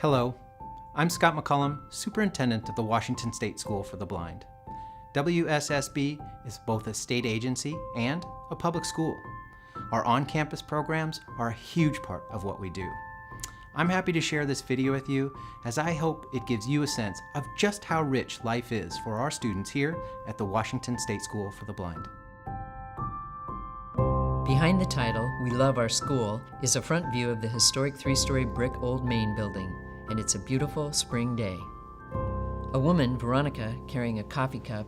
Hello, I'm Scott McCallum, Superintendent of the Washington State School for the Blind. WSSB is both a state agency and a public school. Our on-campus programs are a huge part of what we do. I'm happy to share this video with you as I hope it gives you a sense of just how rich life is for our students here at the Washington State School for the Blind. Behind the title, "We Love Our School," is a front view of the historic three-story brick Old Main building, and it's a beautiful spring day. A woman, Veronica, carrying a coffee cup,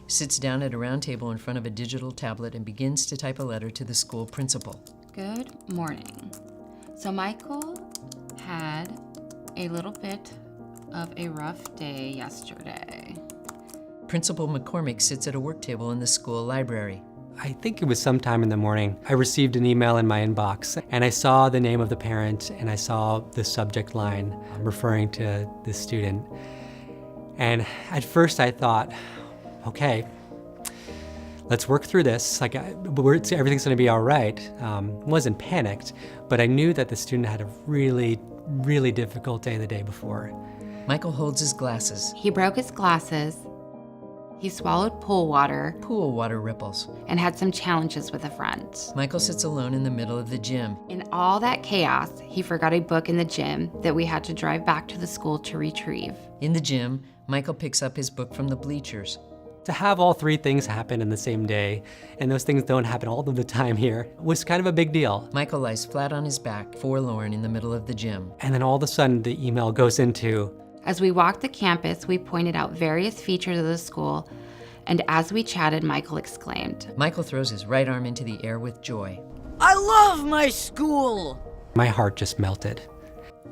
sits down at a round table in front of a digital tablet and begins to type a letter to the school principal. Good morning. So Michael had a little bit of a rough day yesterday. Principal McCormick sits at a work table in the school library. I think it was sometime in the morning. I received an email in my inbox and I saw the name of the parent and I saw the subject line referring to the student. And at first I thought, okay, let's work through this. Everything's gonna be all right. Wasn't panicked, but I knew that the student had a really, really difficult day the day before. Michael holds his glasses. He broke his glasses. He swallowed pool water. Pool water ripples. And had some challenges with a friend. Michael sits alone in the middle of the gym. In all that chaos, he forgot a book in the gym that we had to drive back to the school to retrieve. In the gym, Michael picks up his book from the bleachers. To have all three things happen in the same day, and those things don't happen all of the time here, was kind of a big deal. Michael lies flat on his back, forlorn in the middle of the gym. And then all of a sudden the email goes into, as we walked the campus, we pointed out various features of the school, and as we chatted, Michael exclaimed. Michael throws his right arm into the air with joy. I love my school! My heart just melted.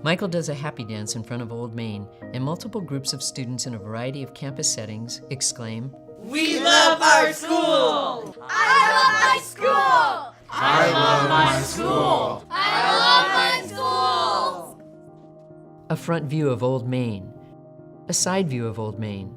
Michael does a happy dance in front of Old Main, and multiple groups of students in a variety of campus settings exclaim, We love our school! I love my school! I love my school! I love my school! A front view of Old Main, a side view of Old Main,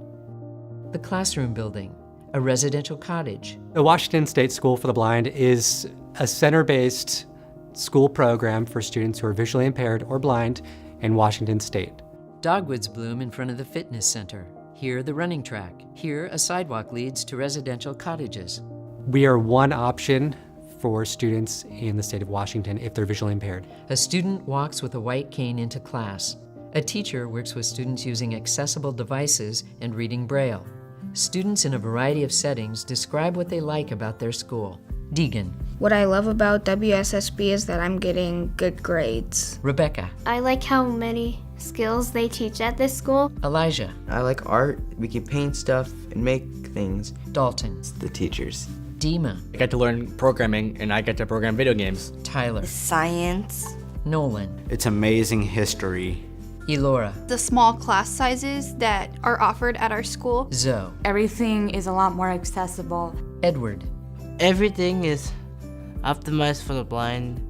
the classroom building, a residential cottage. The Washington State School for the Blind is a center-based school program for students who are visually impaired or blind in Washington State. Dogwoods bloom in front of the fitness center. Here, the running track. Here, a sidewalk leads to residential cottages. We are one option for students in the state of Washington if they're visually impaired. A student walks with a white cane into class. A teacher works with students using accessible devices and reading Braille. Students in a variety of settings describe what they like about their school. Deegan. What I love about WSSB is that I'm getting good grades. Rebecca. I like how many skills they teach at this school. Elijah. I like art. We can paint stuff and make things. Dalton. It's the teachers. Dima. I get to learn programming and I get to program video games. Tyler. Science. Nolan. It's amazing history. Elora. The small class sizes that are offered at our school. Zoe. Everything is a lot more accessible. Edward. Everything is optimized for the blind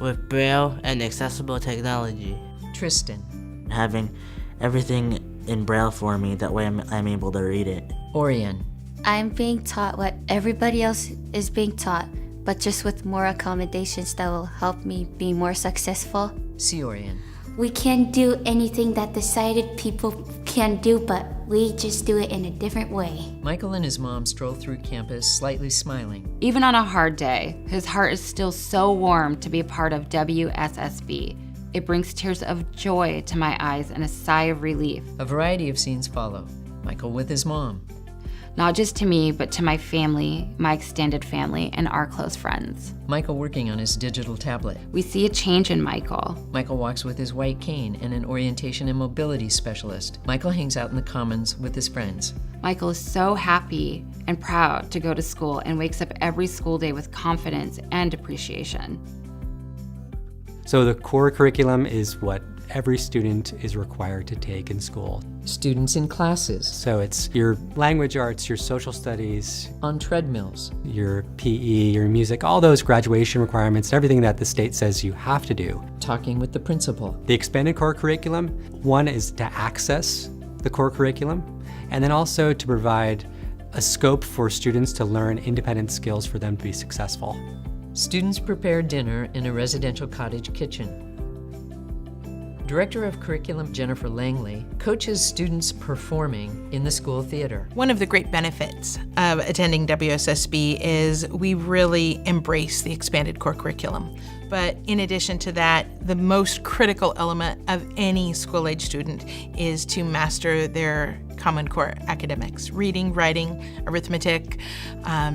with Braille and accessible technology. Tristan. Having everything in Braille for me, that way I'm able to read it. Orion. I'm being taught what everybody else is being taught, but just with more accommodations that will help me be more successful. See Orion. We can't do anything that the sighted people can do, but we just do it in a different way. Michael and his mom stroll through campus, slightly smiling. Even on a hard day, his heart is still so warm to be a part of WSSB. It brings tears of joy to my eyes and a sigh of relief. A variety of scenes follow. Michael with his mom. Not just to me, but to my family, my extended family, and our close friends. Michael working on his digital tablet. We see a change in Michael. Michael walks with his white cane and an orientation and mobility specialist. Michael hangs out in the commons with his friends. Michael is so happy and proud to go to school and wakes up every school day with confidence and appreciation. So the core curriculum is what every student is required to take in school. Students in classes. So it's your language arts, your social studies. On treadmills. Your PE, your music, all those graduation requirements, everything that the state says you have to do. Talking with the principal. The expanded core curriculum, one is to access the core curriculum, and then also to provide a scope for students to learn independent skills for them to be successful. Students prepare dinner in a residential cottage kitchen. Director of Curriculum Jennifer Langley coaches students performing in the school theater. One of the great benefits of attending WSSB is we really embrace the expanded core curriculum. But in addition to that, the most critical element of any school-age student is to master their Common Core academics: reading, writing, arithmetic,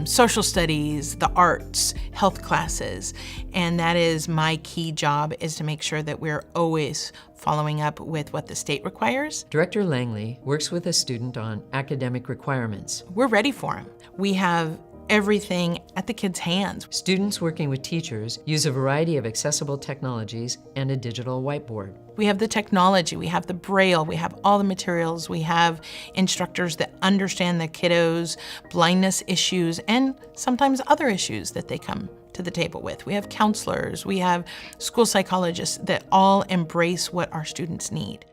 social studies, the arts, health classes. And that is my key job, is to make sure that we're always following up with what the state requires. Director Langley works with a student on academic requirements. We're ready for them. We have everything at the kids' hands. Students working with teachers use a variety of accessible technologies and a digital whiteboard. We have the technology, we have the Braille, we have all the materials, we have instructors that understand the kiddos' blindness issues and sometimes other issues that they come to the table with. We have counselors, we have school psychologists that all embrace what our students need.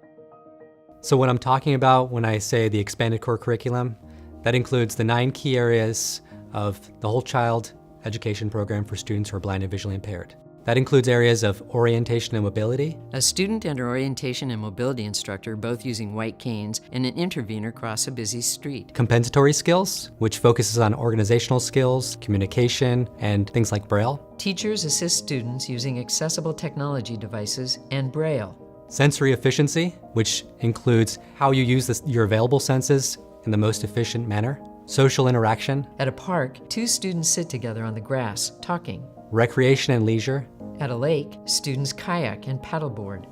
So what I'm talking about when I say the expanded core curriculum, that includes the 9 key areas of the whole child education program for students who are blind and visually impaired. That includes areas of orientation and mobility. A student and orientation and mobility instructor both using white canes and an intervener cross a busy street. Compensatory skills, which focuses on organizational skills, communication, and things like Braille. Teachers assist students using accessible technology devices and Braille. Sensory efficiency, which includes how you use your available senses in the most efficient manner. Social interaction. At a park, 2 students sit together on the grass, talking. Recreation and leisure. At a lake, students kayak and paddleboard.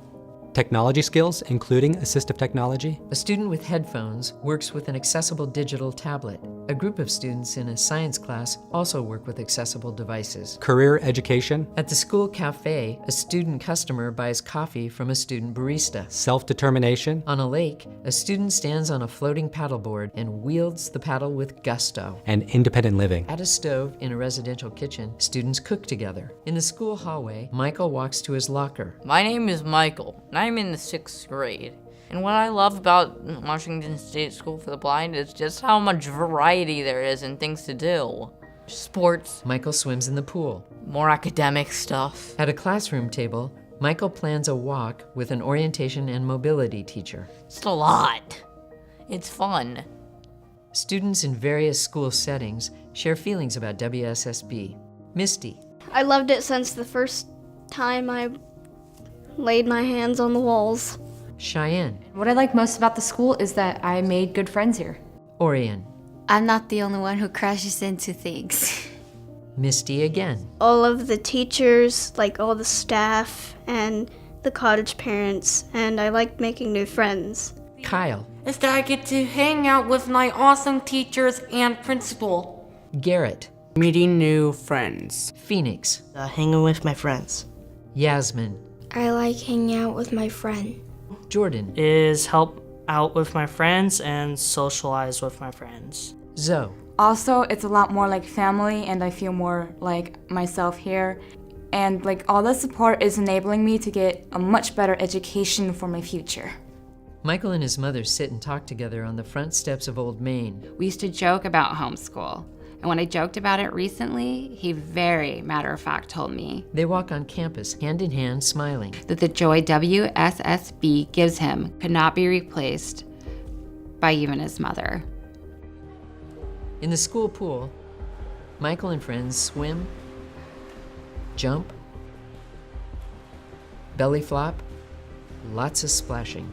Technology skills, including assistive technology. A student with headphones works with an accessible digital tablet. A group of students in a science class also work with accessible devices. Career education. At the school cafe, a student customer buys coffee from a student barista. Self-determination. On a lake, a student stands on a floating paddleboard and wields the paddle with gusto. And independent living. At a stove in a residential kitchen, students cook together. In the school hallway, Michael walks to his locker. My name is Michael, and I'm in the 6th grade. And what I love about Washington State School for the Blind is just how much variety there is and things to do. Sports. Michael swims in the pool. More academic stuff. At a classroom table, Michael plans a walk with an orientation and mobility teacher. It's a lot. It's fun. Students in various school settings share feelings about WSSB. Misty. I loved it since the first time I laid my hands on the walls. Cheyenne. What I like most about the school is that I made good friends here. Orion. I'm not the only one who crashes into things. Misty again. All of the teachers, like all the staff and the cottage parents, and I like making new friends. Kyle. Is that I get to hang out with my awesome teachers and principal. Garrett. Meeting new friends. Phoenix. Hanging with my friends. Yasmin. I like hanging out with my friend. Jordan. Is help out with my friends and socialize with my friends. Zoe. Also, it's a lot more like family, and I feel more like myself here. And like all the support is enabling me to get a much better education for my future. Michael and his mother sit and talk together on the front steps of Old Main. We used to joke about homeschool. And when I joked about it recently, he very matter-of-fact told me They walk on campus, hand in hand, smiling. that the joy WSSB gives him could not be replaced by even his mother. In the school pool, Michael and friends swim, jump, belly flop, lots of splashing.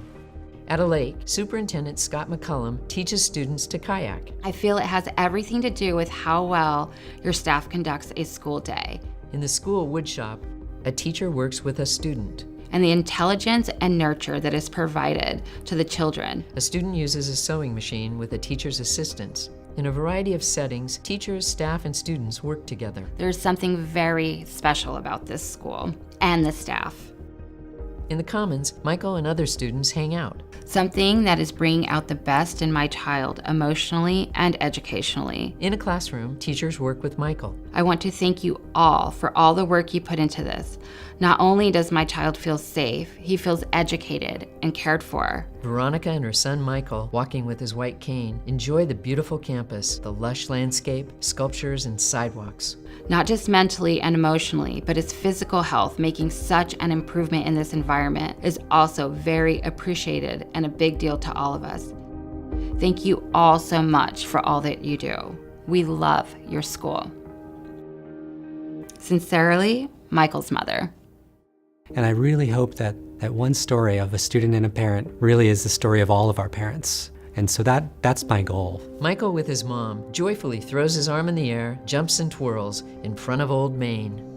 At a lake, Superintendent Scott McCallum teaches students to kayak. I feel it has everything to do with how well your staff conducts a school day. In the school woodshop, a teacher works with a student. And the intelligence and nurture that is provided to the children. A student uses a sewing machine with a teacher's assistance. In a variety of settings, teachers, staff, and students work together. There's something very special about this school and the staff. In the Commons, Michael and other students hang out. Something that is bringing out the best in my child emotionally and educationally. In a classroom, teachers work with Michael. I want to thank you all for all the work you put into this. Not only does my child feel safe, he feels educated and cared for. Veronica and her son Michael, walking with his white cane, enjoy the beautiful campus, the lush landscape, sculptures, and sidewalks. not just mentally and emotionally, but his physical health making such an improvement in this environment is also very appreciated and a big deal to all of us. Thank you all so much for all that you do. We love your school. Sincerely, Michael's mother. And I really hope that one story of a student and a parent really is the story of all of our parents. And so that's my goal. Michael, with his mom, joyfully throws his arm in the air, jumps and twirls in front of Old Main.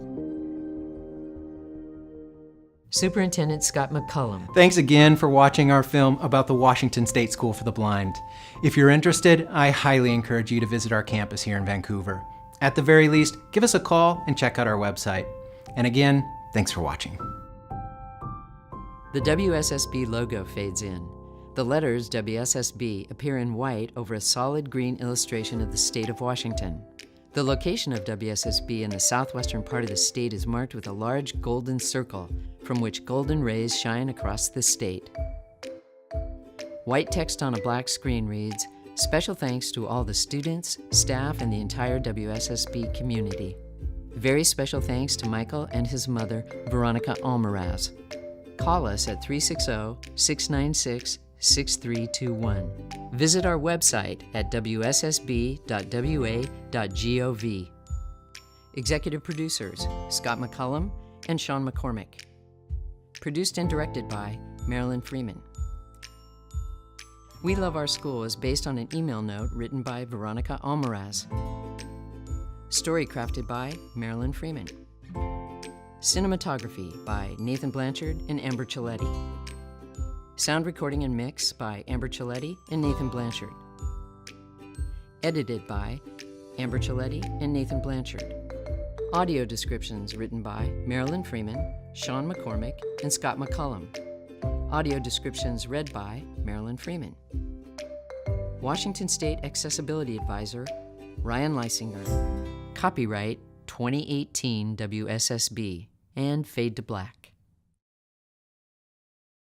Superintendent Scott McCallum. Thanks again for watching our film about the Washington State School for the Blind. If you're interested, I highly encourage you to visit our campus here in Vancouver. At the very least, give us a call and check out our website. And again, thanks for watching. The WSSB logo fades in. The letters WSSB appear in white over a solid green illustration of the state of Washington. The location of WSSB in the southwestern part of the state is marked with a large golden circle from which golden rays shine across the state. White text on a black screen reads, "Special thanks to all the students, staff, and the entire WSSB community. Very special thanks to Michael and his mother, Veronica Almaraz. Call us at 360-696-6321. Visit our website at wssb.wa.gov. Executive producers, Scott McCallum and Sean McCormick. Produced and directed by Marilyn Freeman. We Love Our School is based on an email note written by Veronica Almaraz. Story crafted by Marilyn Freeman. Cinematography by Nathan Blanchard and Amber Celletti. Sound recording and mix by Amber Celletti and Nathan Blanchard. Edited by Amber Celletti and Nathan Blanchard. Audio descriptions written by Marilyn Freeman, Sean McCormick, and Scott McCallum. Audio descriptions read by Marilyn Freeman. Washington State Accessibility Advisor, Ryan Leisinger. Copyright 2018 WSSB, and fade to black.